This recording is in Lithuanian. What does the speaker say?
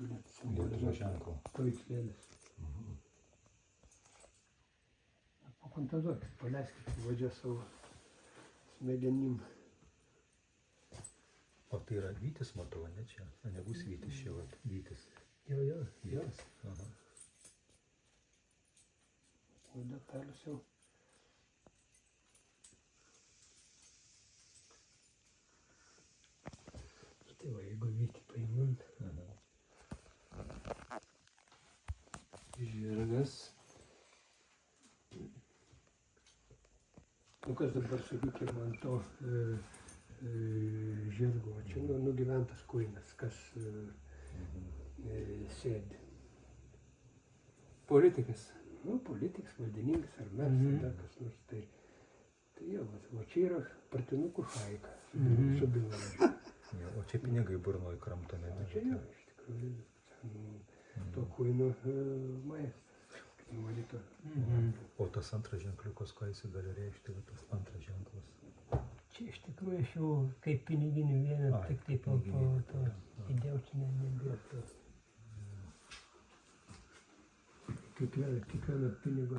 Lietuvos ženklo. Paveikslėlis. Pafantazuokit, paleiskit valdžią savo smegenim. O tai yra Vytis, matau, ne čia? Nebus Vytis čia, vat, Vytis. Jo. Vytis. Aha. Detalės jau. Tai va, jeigu Vytį paimant. Žirgas. Nu kas dabar, sakykime, ant to žirgo. Čia nugyventas kuinas, kas sėdi. Politikas. Nu, politikas, valdininkas ar mes, dar kas nors. Tai jo, va čia yra partinukų šaika su bylomis. O čia pinigai burnoj kramtomi. Čia jo, iš tikrųjų, to kuino maestras, nuvalyto. O tas antras ženkliukas, ką jis gali reikšti, tas antras ženklas? Čia iš tikrųjų aš jau kaip piniginių vieną, tik taip po to įdėjau čia nebėtų. Kiekvieno pinigo